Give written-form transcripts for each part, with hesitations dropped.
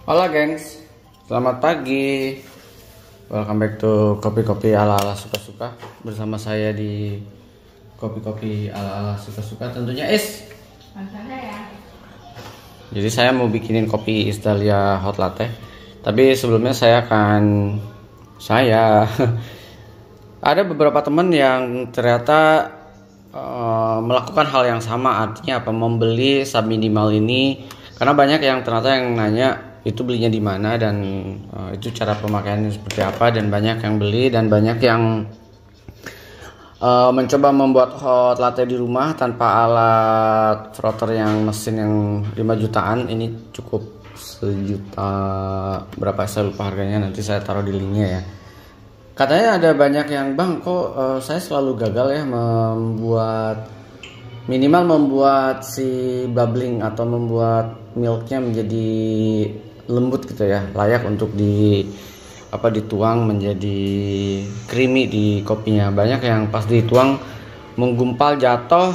Halo gengs, selamat pagi. Welcome back to kopi-kopi ala-ala suka-suka. Bersama saya di kopi-kopi ala-ala suka-suka tentunya Is. Jadi saya mau bikinin kopi Italia hot latte. Tapi sebelumnya ada beberapa teman yang ternyata melakukan hal yang sama. Artinya apa? Membeli sub minimal ini. Karena banyak yang ternyata yang nanya itu belinya di mana dan itu cara pemakaiannya seperti apa, dan banyak yang beli dan banyak yang mencoba membuat hot latte di rumah tanpa alat frother yang mesin yang 5 jutaan. Ini cukup 1 juta berapa saya lupa harganya, nanti saya taruh di linknya ya. Katanya ada banyak yang, bang kok saya selalu gagal ya membuat si bubbling atau membuat milknya menjadi lembut gitu ya, layak untuk dituang menjadi creamy di kopinya. Banyak yang pas dituang menggumpal jatuh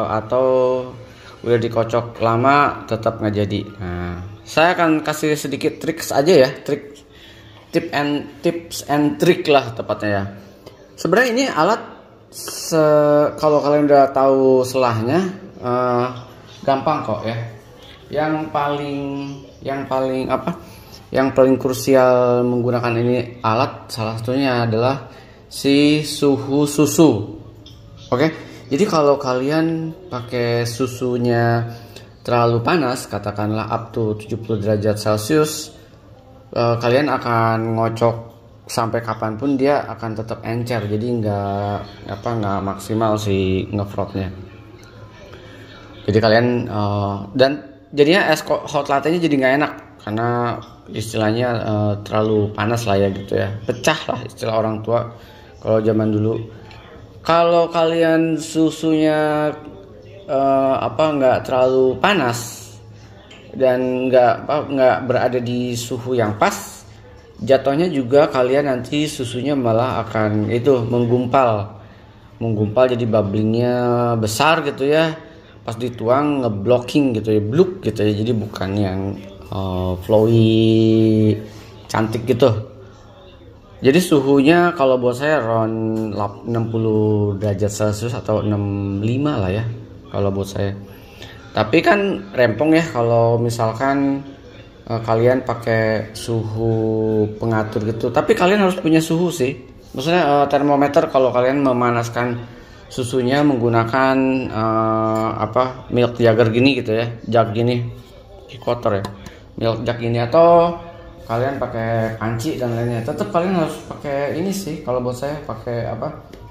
atau udah dikocok lama tetap nggak jadi. Nah, saya akan kasih sedikit tips aja ya, tips and trick lah tepatnya ya. Sebenarnya ini alat kalau kalian udah tahu selahnya gampang kok ya. Yang paling krusial menggunakan ini alat, salah satunya adalah si suhu susu. Oke, jadi kalau kalian pakai susunya terlalu panas, katakanlah up to 70 derajat Celcius, kalian akan ngocok sampai kapanpun dia akan tetap encer. Jadi nggak maksimal si ngefrotnya. Jadi kalian dan jadinya es hot latte-nya jadi nggak enak karena istilahnya terlalu panas lah ya gitu ya, pecah lah istilah orang tua kalau zaman dulu. Kalau kalian susunya nggak terlalu panas dan nggak berada di suhu yang pas, jatuhnya juga kalian nanti susunya malah akan menggumpal jadi bubblingnya besar gitu ya. Pas dituang ngeblocking gitu ya, bluk gitu ya, jadi bukan yang flowy cantik gitu. Jadi suhunya kalau buat saya around 60 derajat Celcius atau 65 lah ya kalau buat saya. Tapi kan rempong ya kalau misalkan kalian pakai suhu pengatur gitu. Tapi kalian harus punya suhu sih, maksudnya termometer kalau kalian memanaskan susunya menggunakan milk jagger gini gitu ya, jug gini, kotor ya, milk jug gini, atau kalian pakai panci dan lainnya. Tetap kalian harus pakai ini sih kalau buat saya, pakai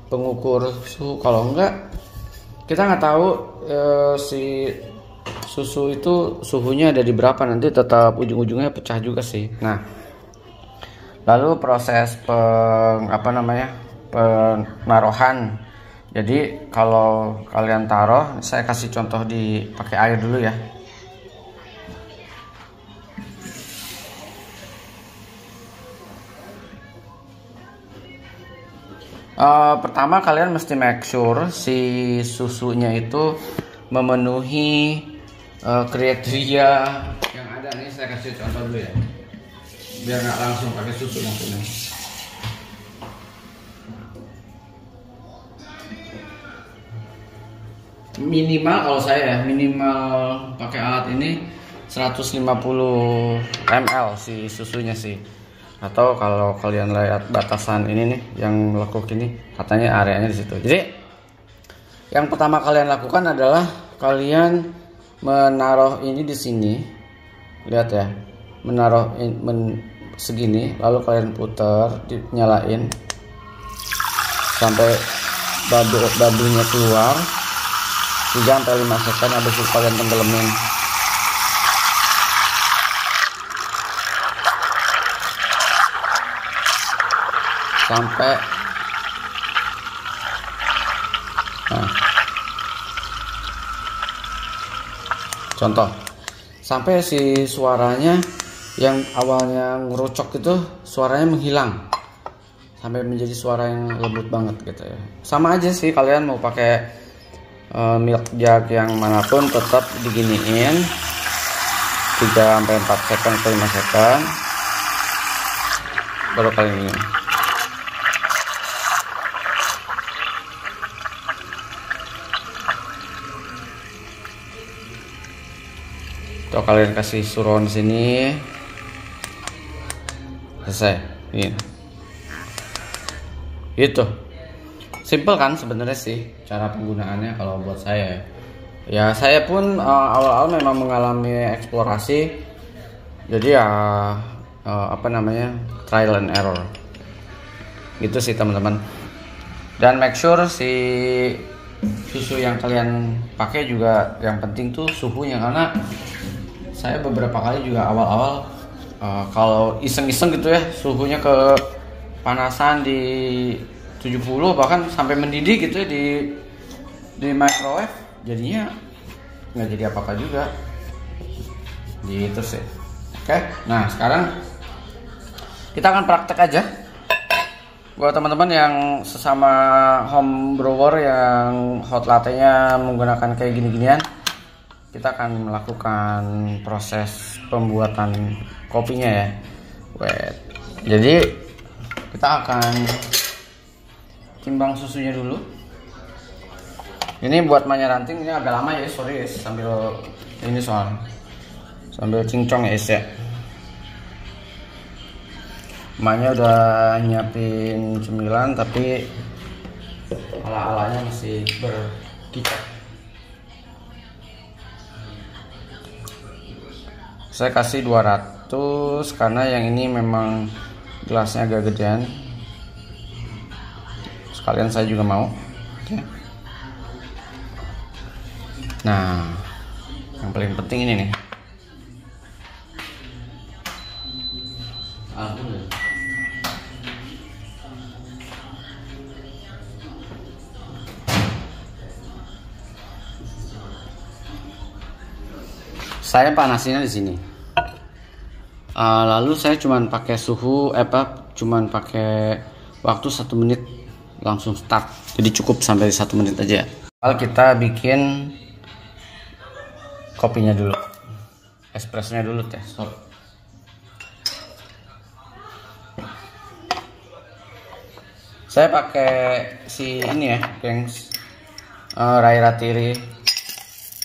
pengukur suhu. Kalau enggak kita nggak tahu si susu itu suhunya ada di berapa, nanti tetap ujung-ujungnya pecah juga sih. Nah, lalu proses penaruhan. Jadi kalau kalian taruh, saya kasih contoh pakai air dulu ya. Pertama kalian mesti make sure si susunya itu memenuhi kriteria yang ada nih. Saya kasih contoh dulu ya, biar nggak langsung pakai susu maksudnya. Minimal kalau saya minimal pakai alat ini 150 ml si susunya sih. Atau kalau kalian lihat batasan ini nih yang lekuk ini, katanya areanya di situ. Jadi yang pertama kalian lakukan adalah kalian menaruh ini di sini. Lihat ya, menaruh segini, lalu kalian putar, nyalain sampai bubble-nya keluar 3-5 second, habis itu kalian tenggelamin. Sampai contoh sampai si suaranya yang awalnya ngerucok itu suaranya menghilang sampai menjadi suara yang lembut banget gitu ya. Sama aja sih kalian mau pakai milk jug yang manapun, tetap diginiin 3-4 second atau 5 second, baru kali ini. Tuh, kalian kasih suron sini, selesai. Ini gitu, simple kan sebenarnya sih cara penggunaannya kalau buat saya. Ya saya pun awal-awal memang mengalami eksplorasi, jadi ya apa namanya, trial and error gitu sih teman-teman. Dan make sure si susu yang kalian pakai juga yang penting tuh suhunya, karena saya beberapa kali juga awal-awal kalau iseng-iseng gitu ya, suhunya ke panasan di 70 bahkan sampai mendidih gitu ya di microwave, jadinya nggak jadi apa-apa juga gitu sih. Oke, nah sekarang kita akan praktek aja buat teman-teman yang sesama home brewer yang hot latte-nya menggunakan kayak gini-ginian. Kita akan melakukan proses pembuatan kopinya ya. Jadi kita akan timbang susunya dulu. Ini buat Manya ranting ini agak lama ya, sorry guys, sambil ini sambil cincong ya guys ya. Manya udah nyiapin cemilan tapi ala-alanya masih berkicau. Saya kasih 200 karena yang ini memang gelasnya agak gedean. Sekalian saya juga mau. Oke. Nah, yang paling penting ini nih. Alhamdulillah. Saya panasinnya di sini. Lalu saya cuman pakai suhu cuman pakai waktu 1 menit langsung start. Jadi cukup sampai 1 menit aja. Lalu kita bikin kopinya dulu. Espressonya dulu teh. Saya pakai si ini ya, gengs, Rairatiri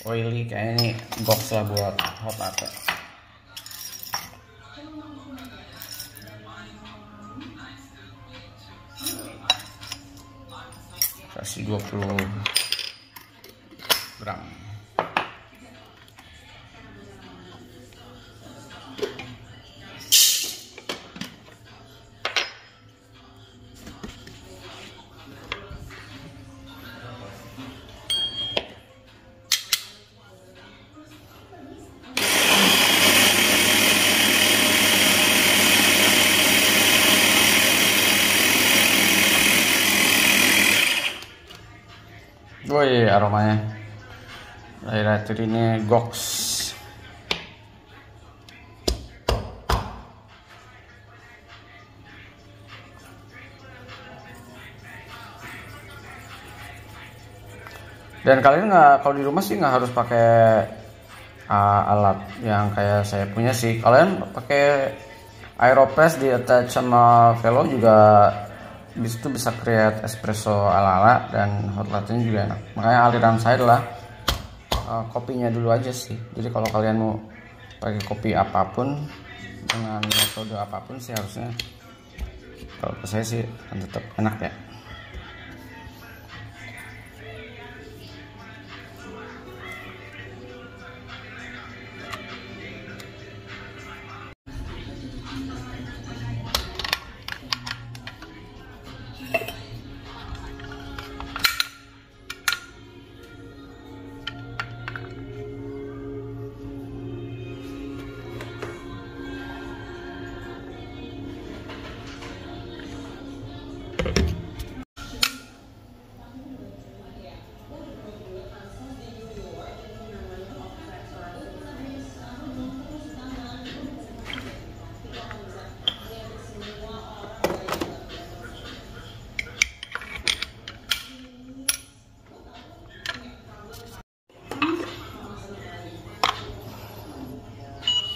oily, kayak ini box lah buat hot latte. Kasih 20 gram. Woi, aromanya Rairatiri ini goks. Dan kalian kalau di rumah sih nggak harus pakai alat yang kayak saya punya sih. Kalian pakai Aeropress di attach sama Velo juga itu bisa create espresso ala-ala dan hot latte juga enak. Makanya aliran saya adalah kopinya dulu aja sih. Jadi kalau kalian mau pakai kopi apapun dengan metode apapun sih harusnya, kalau saya sih akan tetap enak ya.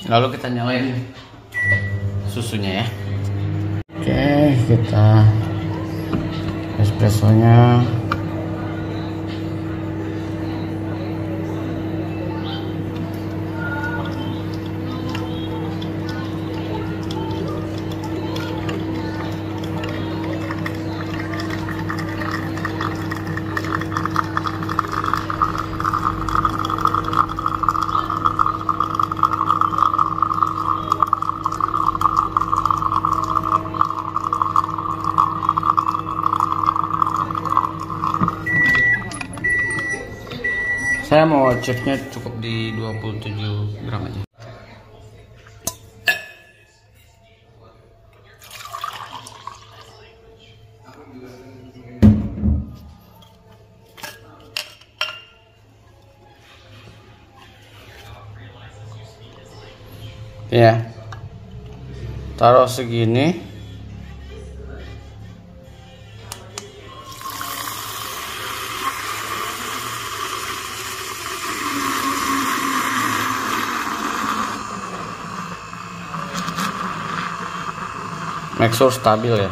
Lalu kita nyalain susunya ya. Oke, kita espressonya. Saya mau ceknya cukup di 27 gram aja. Ya, taruh segini. Make sure stabil ya.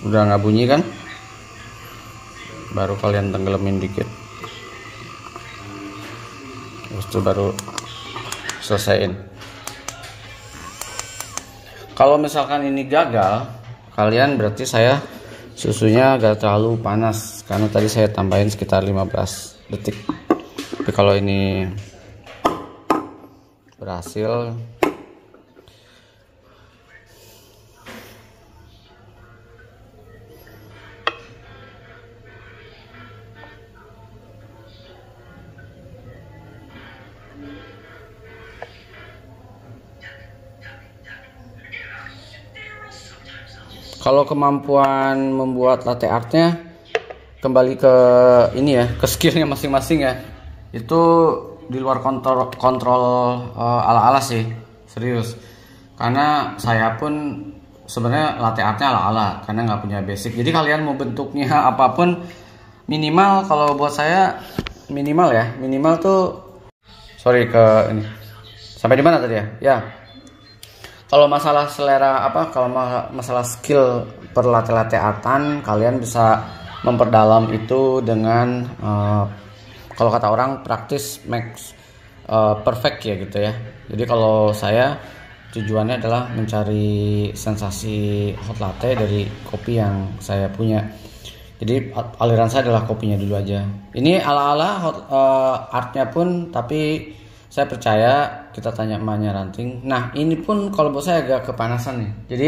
Udah nggak bunyi kan? Baru kalian tenggelamin dikit. Terus itu baru selesaiin. Kalau misalkan ini gagal, kalian berarti susunya agak terlalu panas karena tadi saya tambahin sekitar 15 detik. Tapi kalau ini berhasil, kalau kemampuan membuat latte artnya kembali ke ini ya, ke skillnya masing-masing ya. Itu di luar kontrol ala-ala sih, serius. Karena saya pun sebenarnya latte artnya ala-ala karena nggak punya basic. Jadi kalian mau bentuknya apapun, minimal kalau buat saya minimal ya, minimal tuh sorry ke ini. Sampai di mana tadi ya? Ya. Kalau masalah selera kalau masalah skill per latte artan, kalian bisa memperdalam itu dengan kalau kata orang practice makes perfect ya gitu ya. Jadi kalau saya tujuannya adalah mencari sensasi hot latte dari kopi yang saya punya. Jadi aliran saya adalah kopinya dulu aja. Ini ala-ala hot artnya pun, tapi saya percaya kita tanya emaknya ranting. Nah ini pun kalau buat saya agak kepanasan nih. Jadi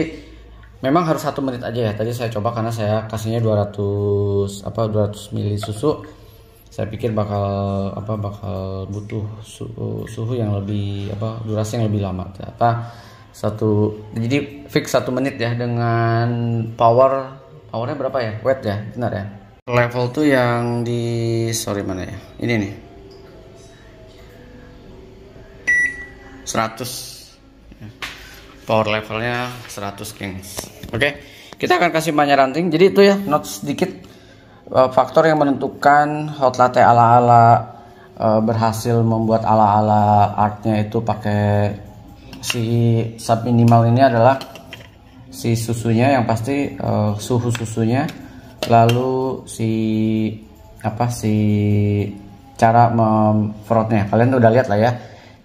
memang harus 1 menit aja ya. Tadi saya coba karena saya kasihnya 200 ml susu. Saya pikir bakal butuh suhu yang lebih durasi yang lebih lama. Jadi fix 1 menit ya dengan powernya berapa ya? Watt ya, benar ya. Level tuh yang di mana ya? Ini nih. 100 power levelnya 100 kings. Oke, kita akan kasih banyak ranting. Jadi itu ya notes sedikit faktor yang menentukan hot latte ala-ala berhasil membuat ala-ala artnya itu pakai si sub minimal ini adalah si susunya yang pasti, suhu susunya, lalu si cara memfrothnya. Kalian udah lihat lah ya,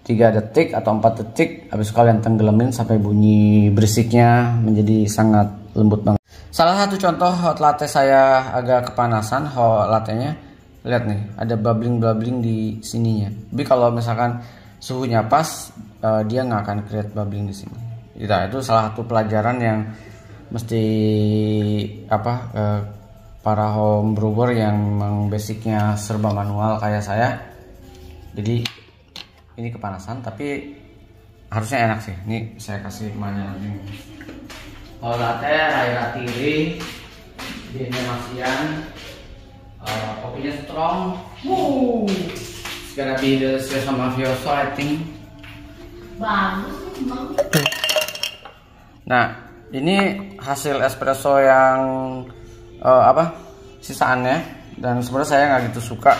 3 detik atau 4 detik habis kalian tenggelamin sampai bunyi berisiknya menjadi sangat lembut banget. Salah satu contoh hot latte saya agak kepanasan hot latte-nya, lihat nih ada bubbling di sininya. Tapi kalau misalkan suhunya pas, dia nggak akan create bubbling di sini. Itu salah satu pelajaran yang mesti para home brewer yang memang basicnya serba manual kayak saya. Jadi ini kepanasan tapi harusnya enak sih. Ini saya kasih mana nih. Hot latte Raira Tiri di Indonesian, kopinya strong. It's gonna be delicious sama mafioso I think. Bagus. Nah ini hasil espresso yang apa sisaannya, dan sebenarnya saya nggak gitu suka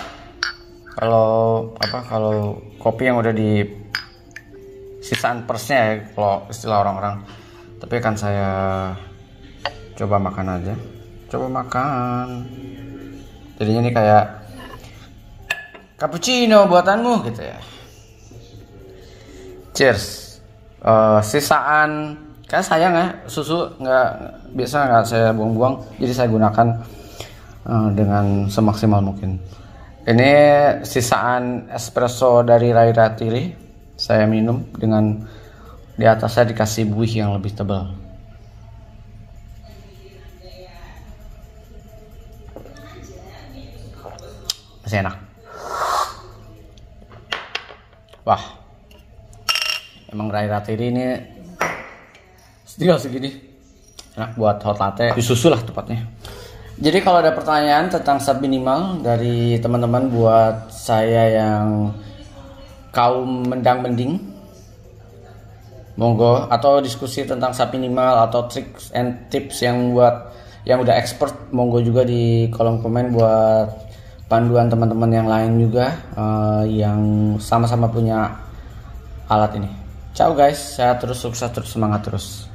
kalau kopi yang udah di sisaan persnya ya, kalau istilah orang-orang. Tapi kan saya coba makan aja, coba makan. Jadinya ini kayak cappuccino buatanmu gitu ya. Cheers. Sisaan, kayak sayang ya, susu nggak saya buang-buang, jadi saya gunakan dengan semaksimal mungkin. Ini sisaan espresso dari Rai Ratiri, saya minum dengan di atasnya dikasih buih yang lebih tebal. Masih enak. Wah, emang Rai Ratiri ini tinggal segini enak buat hot latte, di susu lah tepatnya. Jadi kalau ada pertanyaan tentang sub minimal dari teman-teman buat saya yang kaum mendang-mending, monggo, atau diskusi tentang sub minimal atau tricks and tips yang udah expert, monggo juga di kolom komen buat panduan teman-teman yang lain juga yang sama-sama punya alat ini. Ciao guys, saya terus sukses, terus semangat terus.